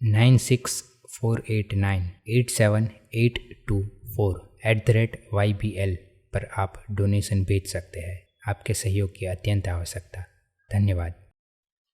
9648987824 पर आप डोनेशन भेज सकते हैं। आपके सहयोग की अत्यंत आवश्यकता। धन्यवाद।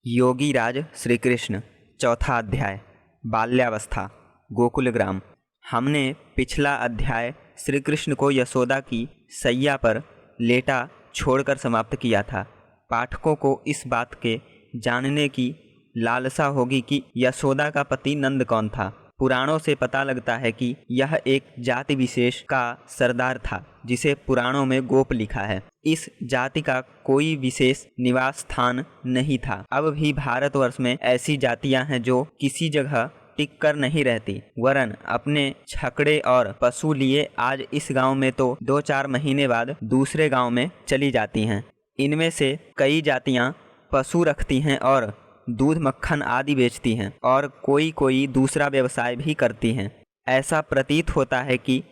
योगीराज श्री कृष्ण, चौथा अध्याय, बाल्यावस्था, गोकुल ग्राम। हमने पिछला अध्याय श्री कृष्ण को यशोदा की सैया पर लेटा छोड़कर समाप्त किया था। पाठकों को इस बात के जानने की लालसा होगी कि यशोदा का पति नंद कौन था। पुराणों से पता लगता है कि यह एक जाति विशेष का सरदार था जिसे पुराणों में गोप लिखा है। इस जाति का कोई विशेष निवास स्थान नहीं था। अब भी भारतवर्ष में ऐसी जातियां हैं जो किसी जगह टिक कर नहीं रहती, वरन अपने छकड़े और पशु लिए आज इस गांव में तो 2-4 महीने बाद दूसरे गांव में चली जाती हैं। इनमें से कई जातियां पशु रखती हैं और दूध मक्खन आदि बेचती हैं, और कोई कोई दूसरा व्यवसाय भी करती हैं। ऐसा प्रतीत होता है कि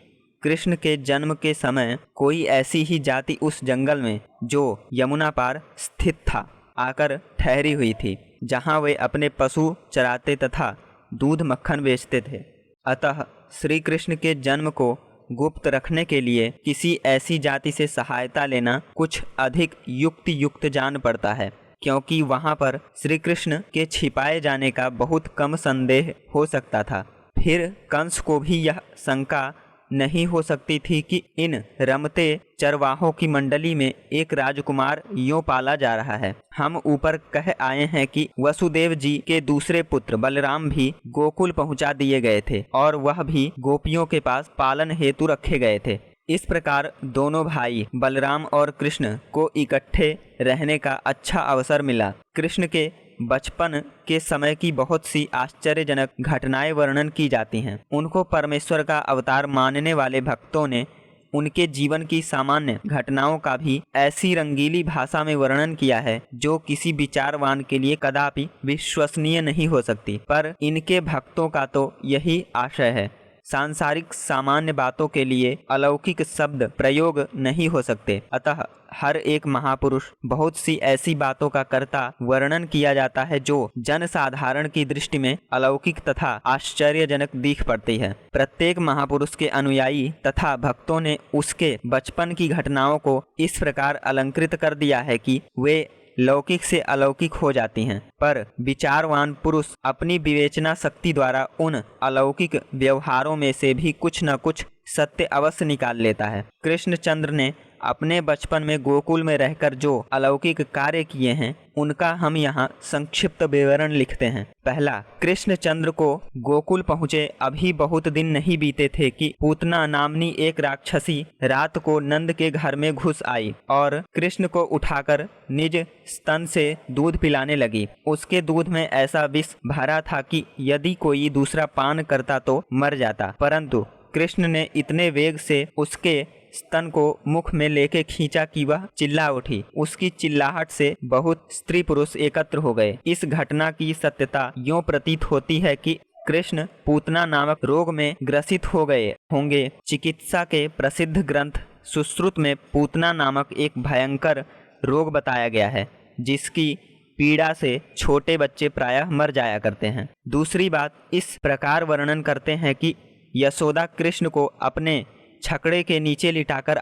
कृष्ण के जन्म के समय कोई ऐसी ही जाति उस जंगल में जो यमुना पार स्थित था आकर ठहरी हुई थी, जहां वे अपने पशु चराते तथा दूध मक्खन बेचते थे। अतः श्री कृष्ण के जन्म को गुप्त रखने के लिए किसी ऐसी जाति से सहायता लेना कुछ अधिक युक्त जान पड़ता है, क्योंकि वहां पर श्री कृष्ण के छिपाए जाने का बहुत कम संदेह हो सकता था। फिर कंस को भी यह शंका नहीं हो सकती थी कि इन रमते चरवाहों की मंडली में एक राजकुमार यूं पाला जा रहा है। हम ऊपर कह आए हैं कि वसुदेव जी के दूसरे पुत्र बलराम भी गोकुल पहुंचा दिए गए थे और वह भी गोपियों के पास पालन हेतु रखे गए थे। इस प्रकार दोनों भाई बलराम और कृष्ण को इकट्ठे रहने का अच्छा अवसर मिला। कृष्ण के बचपन के समय की बहुत सी आश्चर्यजनक घटनाएं वर्णन की जाती हैं। उनको परमेश्वर का अवतार मानने वाले भक्तों ने उनके जीवन की सामान्य घटनाओं का भी ऐसी रंगीली भाषा में वर्णन किया है जो किसी विचारवान के लिए कदापि विश्वसनीय नहीं हो सकती। पर इनके भक्तों का तो यही आशय है। सांसारिक सामान्य बातों के लिए अलौकिक शब्द प्रयोग नहीं हो सकते, अतः हर एक महापुरुष बहुत सी ऐसी बातों का कर्ता वर्णन किया जाता है जो जनसाधारण की दृष्टि में अलौकिक तथा आश्चर्यजनक दिख पड़ती है। प्रत्येक महापुरुष के अनुयायी तथा भक्तों ने उसके बचपन की घटनाओं को इस प्रकार अलंकृत कर दिया है कि वे लौकिक से अलौकिक हो जाती हैं। पर विचारवान पुरुष अपनी विवेचना शक्ति द्वारा उन अलौकिक व्यवहारों में से भी कुछ न कुछ सत्य अवश्य निकाल लेता है। कृष्णचंद्र ने अपने बचपन में गोकुल में रहकर जो अलौकिक कार्य किए हैं उनका हम यहाँ संक्षिप्त विवरण लिखते हैं। पहला, कृष्णचंद्र को गोकुल पहुँचे अभी बहुत दिन नहीं बीते थे कि पूतना नामनी एक राक्षसी रात को नंद के घर में घुस आई और कृष्ण को उठाकर निज स्तन से दूध पिलाने लगी। उसके दूध में ऐसा विष भरा था कि यदि कोई दूसरा पान करता तो मर जाता, परंतु कृष्ण ने इतने वेग से उसके स्तन को मुख में लेके खींचा कि वह चिल्ला उठी। उसकी चिल्लाहट से बहुत स्त्री पुरुष एकत्र हो गए। इस घटना की सत्यता यूं प्रतीत होती है कि कृष्ण पूतना नामक रोग में ग्रसित हो गए होंगे। चिकित्सा के प्रसिद्ध ग्रंथ सुश्रुत में पूतना नामक एक भयंकर रोग बताया गया है जिसकी पीड़ा से छोटे बच्चे प्रायः मर जाया करते हैं। दूसरी बात, इस प्रकार वर्णन करते हैं कि यशोदा कृष्ण को अपने छकड़े के नीचे लिटाकर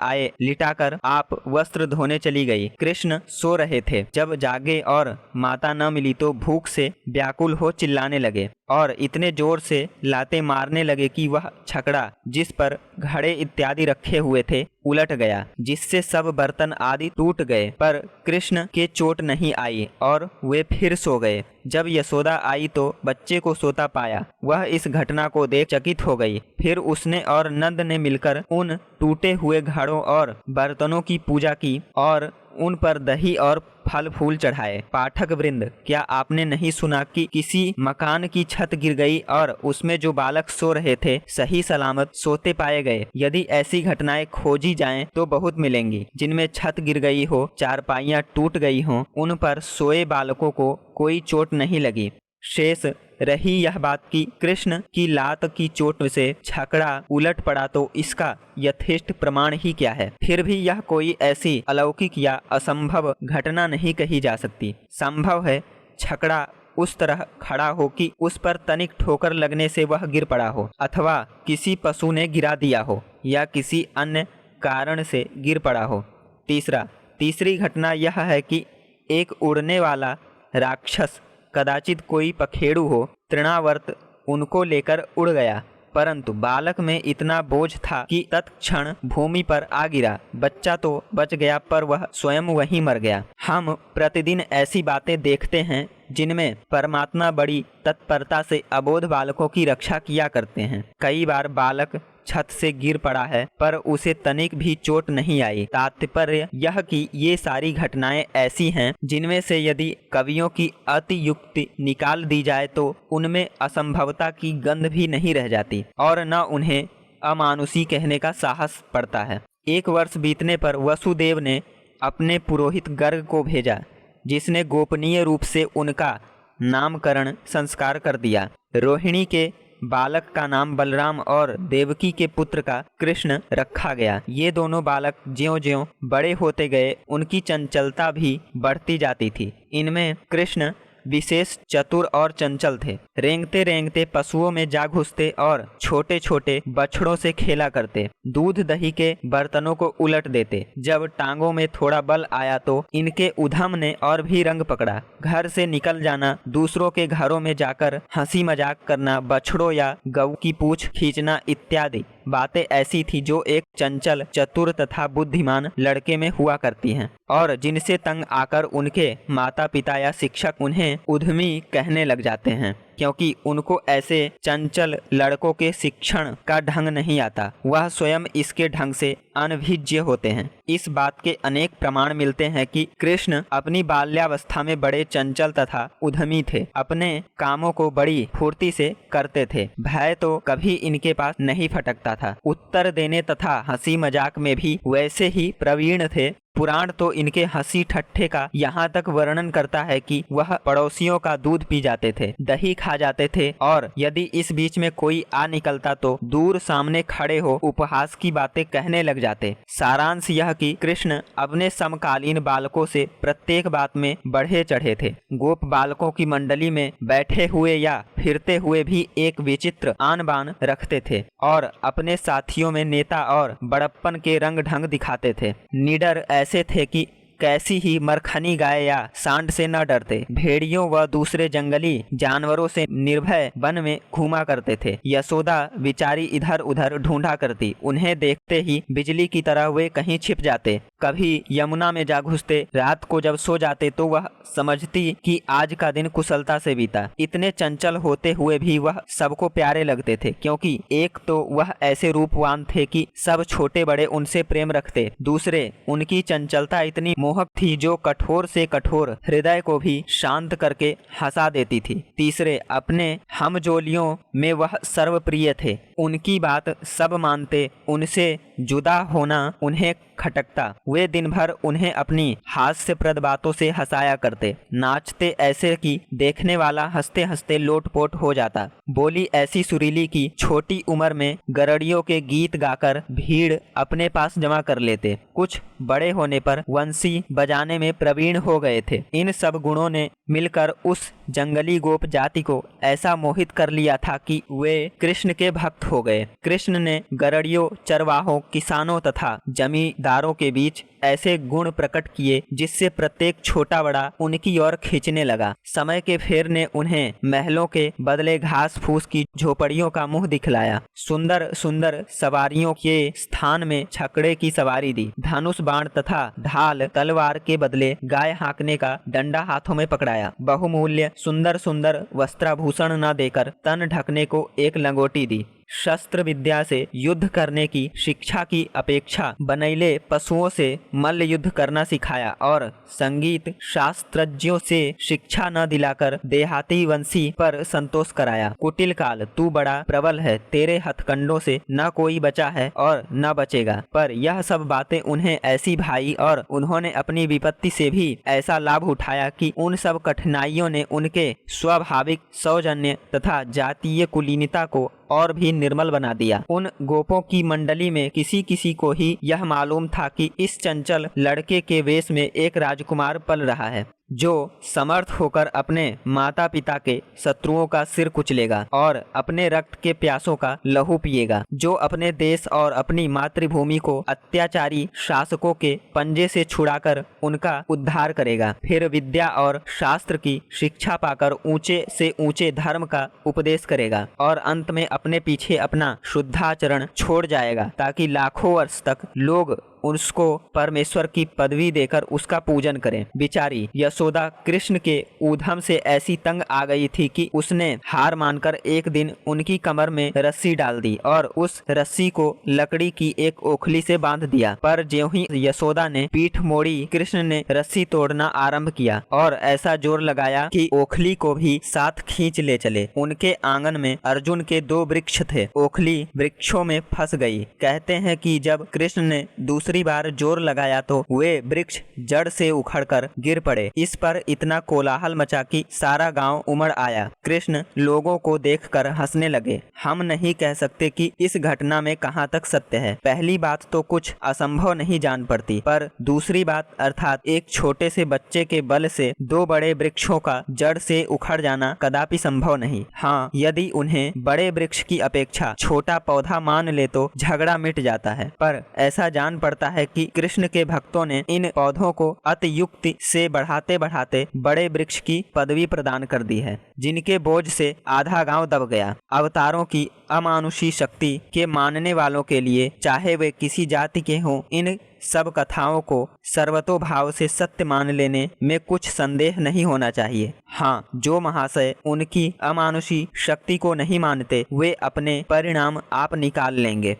आप वस्त्र धोने चली गई। कृष्ण सो रहे थे। जब जागे और माता न मिली तो भूख से व्याकुल हो चिल्लाने लगे और इतने जोर से लाते मारने लगे कि वह छकड़ा जिस पर घड़े इत्यादि रखे हुए थे उलट गया, जिससे सब बर्तन आदि टूट गए। पर कृष्ण के चोट नहीं आई और वे फिर सो गए। जब यशोदा आई तो बच्चे को सोता पाया। वह इस घटना को देख चकित हो गई। फिर उसने और नंद ने मिलकर उन टूटे हुए घड़ों और बर्तनों की पूजा की और उन पर दही और फल फूल चढ़ाए। पाठक वृंद, क्या आपने नहीं सुना कि किसी मकान की छत गिर गई और उसमें जो बालक सो रहे थे सही सलामत सोते पाए गए? यदि ऐसी घटनाएं खोजी जाएं तो बहुत मिलेंगी जिनमें छत गिर गई हो, चारपाइयां टूट गई हों, उन पर सोए बालकों को कोई चोट नहीं लगी। शेष रही यह बात कि कृष्ण की लात की चोट से छकड़ा उलट पड़ा, तो इसका यथेष्ट प्रमाण ही क्या है? फिर भी यह कोई ऐसी अलौकिक या असंभव घटना नहीं कही जा सकती। संभव है छकड़ा उस तरह खड़ा हो कि उस पर तनिक ठोकर लगने से वह गिर पड़ा हो, अथवा किसी पशु ने गिरा दिया हो या किसी अन्य कारण से गिर पड़ा हो। तीसरी घटना यह है कि एक उड़ने वाला राक्षस, कदाचित कोई पखेड़ू हो, तृणावर्त उनको लेकर उड़ गया, परंतु बालक में इतना बोझ था कि तत्क्षण भूमि पर आ गिरा। बच्चा तो बच गया पर वह स्वयं वहीं मर गया। हम प्रतिदिन ऐसी बातें देखते हैं जिनमें परमात्मा बड़ी तत्परता से अबोध बालकों की रक्षा किया करते हैं। कई बार बालक छत से गिर पड़ा है पर उसे तनिक भी चोट नहीं आई। तात्पर्य यह कि ये सारी घटनाएं ऐसी हैं जिनमें से यदि कवियों की अतियुक्ति निकाल दी जाए तो उनमें असंभवता की गंध भी नहीं रह जाती और न उन्हें अमानुषी कहने का साहस पड़ता है। 1 वर्ष बीतने पर वसुदेव ने अपने पुरोहित गर्ग को भेजा, जिसने गोपनीय रूप से उनका नामकरण संस्कार कर दिया। रोहिणी के बालक का नाम बलराम और देवकी के पुत्र का कृष्ण रखा गया। ये दोनों बालक ज्यों-ज्यों बड़े होते गए उनकी चंचलता भी बढ़ती जाती थी। इनमें कृष्ण विशेष चतुर और चंचल थे। रेंगते रेंगते पशुओं में जा घुसते और छोटे छोटे बछड़ों से खेला करते। दूध दही के बर्तनों को उलट देते। जब टांगों में थोड़ा बल आया तो इनके उधम ने और भी रंग पकड़ा। घर से निकल जाना, दूसरों के घरों में जाकर हंसी मजाक करना, बछड़ों या गऊ की पूंछ खींचना इत्यादि बातें ऐसी थी जो एक चंचल, चतुर तथा बुद्धिमान लड़के में हुआ करती हैं और जिनसे तंग आकर उनके माता पिता या शिक्षक उन्हें उद्यमी कहने लग जाते हैं, क्योंकि उनको ऐसे चंचल लड़कों के शिक्षण का ढंग नहीं आता। वह स्वयं इसके ढंग से अनभिज्ञ होते हैं। इस बात के अनेक प्रमाण मिलते हैं कि कृष्ण अपनी बाल्यावस्था में बड़े चंचल तथा उद्यमी थे। अपने कामों को बड़ी फुर्ती से करते थे। भय तो कभी इनके पास नहीं फटकता था। उत्तर देने तथा हंसी मजाक में भी वैसे ही प्रवीण थे। पुराण तो इनके हंसी ठट्ठे का यहाँ तक वर्णन करता है कि वह पड़ोसियों का दूध पी जाते थे, दही खा जाते थे और यदि इस बीच में कोई आ निकलता तो दूर सामने खड़े हो उपहास की बातें कहने लग जाते। सारांश यह कि कृष्ण अपने समकालीन बालकों से प्रत्येक बात में बढ़े चढ़े थे। गोप बालकों की मंडली में बैठे हुए या फिरते हुए भी एक विचित्र आन बान रखते थे और अपने साथियों में नेता और बड़प्पन के रंग ढंग दिखाते थे। निडर ऐसे थे कि कैसी ही मरखनी गाय या सांड से न डरते। भेड़ियों व दूसरे जंगली जानवरों से निर्भय वन में घूमा करते थे। यशोदा बिचारी इधर उधर ढूंढा करती। उन्हें देखते ही बिजली की तरह वे कहीं छिप जाते। कभी यमुना में जा घुसते। रात को जब सो जाते तो वह समझती कि आज का दिन कुशलता से बीता। इतने चंचल होते हुए भी वह सबको प्यारे लगते थे, क्योंकि एक तो वह ऐसे रूपवान थे कि सब छोटे बड़े उनसे प्रेम रखते। दूसरे, उनकी चंचलता इतनी मोहक थी जो कठोर से कठोर हृदय को भी शांत करके हंसा देती थी। तीसरे, अपने हमजोलियों में वह सर्वप्रिय थे। उनकी बात सब मानते। उनसे जुदा होना उन्हें खटकता। वे दिन भर उन्हें अपनी हास्यप्रद बातों से हंसाया करते। नाचते ऐसे कि देखने वाला हंसते हंसते लोटपोट हो जाता। बोली ऐसी सुरीली कि छोटी उम्र में गरड़ियों के गीत गाकर भीड़ अपने पास जमा कर लेते। कुछ बड़े होने पर वंशी बजाने में प्रवीण हो गए थे। इन सब गुणों ने मिलकर उस जंगली गोप जाति को ऐसा मोहित कर लिया था कि वे कृष्ण के भक्त हो गए। कृष्ण ने गरड़ियों, चरवाहों, किसानों तथा जमींदारों के बीच ऐसे गुण प्रकट किए जिससे प्रत्येक छोटा बड़ा उनकी ओर खींचने लगा। समय के फेर ने उन्हें महलों के बदले घास फूस की झोपड़ियों का मुंह दिखलाया। सुंदर सुंदर सवारियों के स्थान में छकड़े की सवारी दी। धनुष बाण तथा ढाल तलवार के बदले गाय हाँकने का डंडा हाथों में पकड़ाया। बहुमूल्य सुंदर सुंदर वस्त्राभूषण न देकर तन ढकने को एक लंगोटी दी। शस्त्र विद्या से युद्ध करने की शिक्षा की अपेक्षा बनैले पशुओं से मल्ल युद्ध करना सिखाया और संगीत शास्त्रज्ञों से शिक्षा न दिलाकर देहाती वंशी पर संतोष कराया। कुटिल काल, तू बड़ा प्रबल है, तेरे हथकंडों से न कोई बचा है और न बचेगा। पर यह सब बातें उन्हें ऐसी भाई और उन्होंने अपनी विपत्ति से भी ऐसा लाभ उठाया कि उन सब कठिनाइयों ने उनके स्वाभाविक सौजन्य तथा जातीय कुलीनता को और भी निर्मल बना दिया। उन गोपों की मंडली में किसी किसी को ही यह मालूम था कि इस चंचल लड़के के वेश में एक राजकुमार पल रहा है। जो समर्थ होकर अपने माता पिता के शत्रुओं का सिर कुचलेगा और अपने रक्त के प्यासों का लहू पिएगा, जो अपने देश और अपनी मातृभूमि को अत्याचारी शासकों के पंजे से छुड़ाकर उनका उद्धार करेगा, फिर विद्या और शास्त्र की शिक्षा पाकर ऊंचे से ऊंचे धर्म का उपदेश करेगा और अंत में अपने पीछे अपना शुद्धाचरण छोड़ जाएगा, ताकि लाखों वर्ष तक लोग उसको परमेश्वर की पदवी देकर उसका पूजन करें। बिचारी यशोदा कृष्ण के ऊधम से ऐसी तंग आ गई थी कि उसने हार मानकर एक दिन उनकी कमर में रस्सी डाल दी और उस रस्सी को लकड़ी की एक ओखली से बांध दिया। पर ज्यों ही यशोदा ने पीठ मोड़ी, कृष्ण ने रस्सी तोड़ना आरंभ किया और ऐसा जोर लगाया कि ओखली को भी साथ खींच ले चले। उनके आंगन में अर्जुन के 2 वृक्ष थे। ओखली वृक्षों में फंस गई। कहते हैं कि जब कृष्ण ने दूसरी बार जोर लगाया तो वे वृक्ष जड़ से उखड़कर गिर पड़े। इस पर इतना कोलाहल मचा कि सारा गांव उमड़ आया। कृष्ण लोगों को देखकर हंसने लगे। हम नहीं कह सकते कि इस घटना में कहां तक सत्य है। पहली बात तो कुछ असंभव नहीं जान पड़ती, पर दूसरी बात अर्थात एक छोटे से बच्चे के बल से 2 बड़े वृक्षों का जड़ से उखड़ जाना कदापि संभव नहीं। हाँ, यदि उन्हें बड़े वृक्ष की अपेक्षा छोटा पौधा मान ले तो झगड़ा मिट जाता है। पर ऐसा जान पड़ता है कि कृष्ण के भक्तों ने इन पौधों को अतियुक्ति से बढ़ाते बढ़ाते बड़े वृक्ष की पदवी प्रदान कर दी है, जिनके बोझ से आधा गांव दब गया। अवतारों की अमानुषी शक्ति के मानने वालों के लिए, चाहे वे किसी जाति के हों, इन सब कथाओं को सर्वतोभाव से सत्य मान लेने में कुछ संदेह नहीं होना चाहिए। हाँ, जो महाशय उनकी अमानुषी शक्ति को नहीं मानते, वे अपने परिणाम आप निकाल लेंगे।